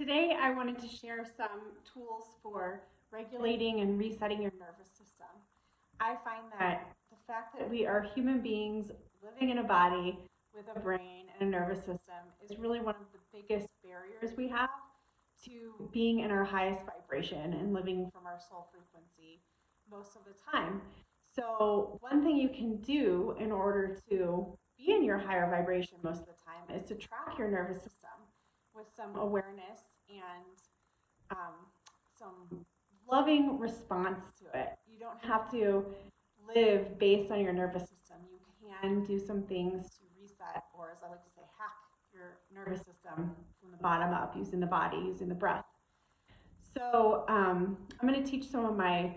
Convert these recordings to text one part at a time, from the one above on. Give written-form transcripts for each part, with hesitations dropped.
Today I wanted to share some tools for regulating and resetting your nervous system. I find that the fact that we are human beings living in a body with a brain and a nervous system is really one of the biggest barriers we have to being in our highest vibration and living from our soul frequency most of the time. So, one thing you can do in order to be in your higher vibration most of the time is to track your nervous system with some awareness and some loving response to it. You don't have to live based on your nervous system. You can do some things to reset, or as I like to say, hack your nervous system from the bottom up using the body, using the breath. So I'm going to teach some of my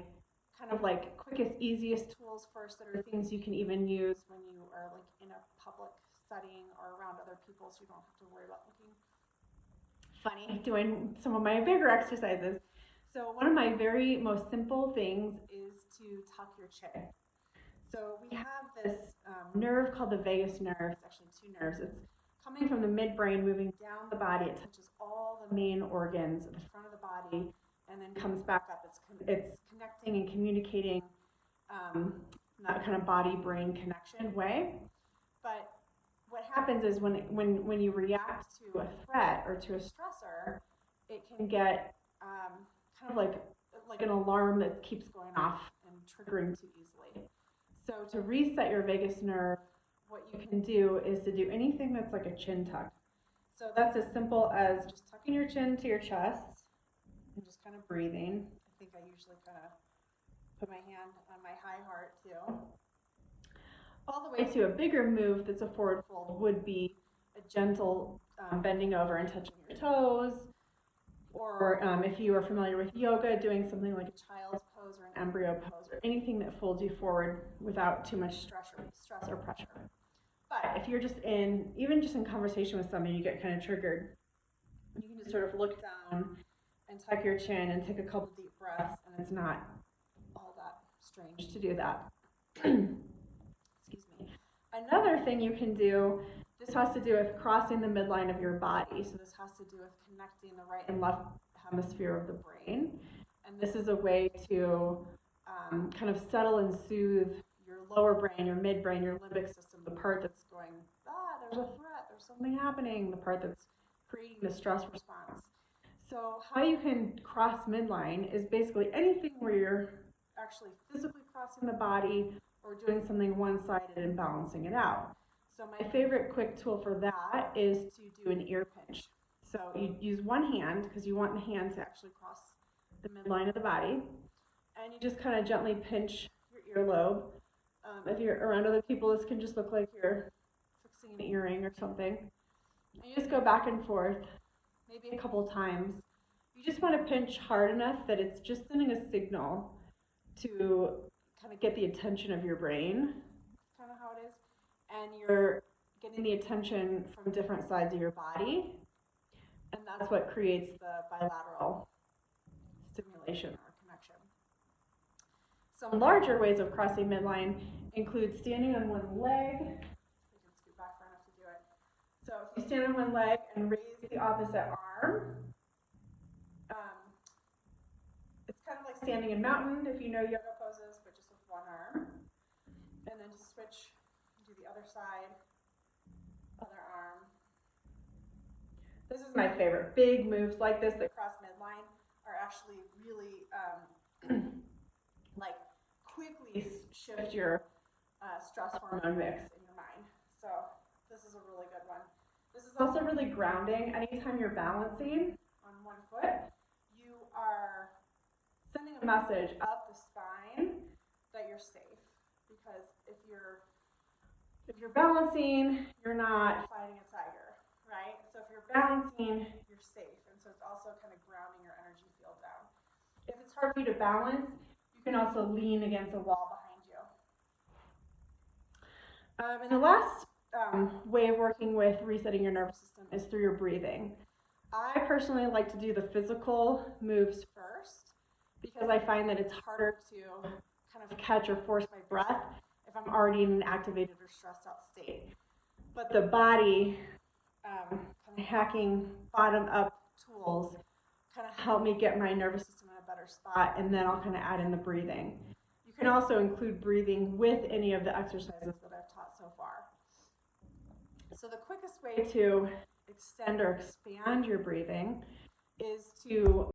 kind of like quickest, easiest tools first that are things you can even use when you are like in a public setting or around other people, so you don't have to worry about looking funny doing some of my bigger exercises. So one of my very most simple things is to tuck your chin. So we have this nerve called the vagus nerve. It's actually two nerves. It's coming from the midbrain, moving down the body. It touches all the main organs at the front of the body, and then comes back up. It's connecting and communicating in that kind of body-brain connection way. But what happens is when you react to a threat or to a stressor, it can get kind of like an alarm that keeps going off and triggering too easily. So to reset your vagus nerve, what you can do is to do anything that's like a chin tuck. So that's as simple as just tucking your chin to your chest and just kind of breathing. I think I usually kind of put my hand on my high heart too. All the way to a bigger move that's a forward fold would be a gentle bending over and touching your toes, or if you are familiar with yoga, doing something like a child's pose or an embryo pose, or anything that folds you forward without too much stress or pressure. But if you're even just in conversation with somebody, you get kind of triggered, you can just sort of look down and tuck your chin and take a couple deep breaths, and it's not all that strange to do that. Excuse me. Another thing you can do, this has to do with crossing the midline of your body. So this has to do with connecting the right and left hemisphere of the brain. And this is a way to kind of settle and soothe your lower brain, your midbrain, your limbic system, the part that's going, there's a threat, there's something happening, the part that's creating the stress response. So how you can cross midline is basically anything where you're actually physically crossing the body or doing something one-sided and balancing it out. So my favorite quick tool for that is to do an ear pinch. So you use one hand because you want the hand to actually cross the midline of the body, and you just kind of gently pinch your earlobe. If you're around other people, this can just look like you're fixing an earring or something. And you just go back and forth, maybe a couple times. You just want to pinch hard enough that it's just sending a signal to kind of get the attention of your brain. That's kind of how it is. And you're getting the attention from different sides of your body. And that's what creates the bilateral stimulation or connection. Some larger ways of crossing midline include standing on one leg. You can scoot back far enough to do it. So if you stand on one leg and raise the opposite arm, it's kind of like standing in mountain if you know yoga poses, but just with one arm. And then just switch, do the other side, other arm. This is my favorite. Big moves like this that cross midline are actually really like quickly shift your stress hormone mix in your mind. So this is a really good one. This is also really grounding. Anytime you're balancing on one foot, you are sending a message up the spine that you're safe. Because if you're balancing, you're not fighting a tiger, right? So if you're balancing, you're safe. And so it's also kind of grounding your energy field down. If it's hard for you to balance, you can also lean against a wall behind you. And the last way of working with resetting your nervous system is through your breathing. I personally like to do the physical moves first because I find that it's harder to kind of catch or force my breath if I'm already in an activated or stressed out state. But the body kind of hacking bottom up tool muscles kind of help me get my nervous system in a better spot, and then I'll kind of add in the breathing. You can also include breathing with any of the exercises that I've taught so far. So the quickest way to extend or expand your breathing is to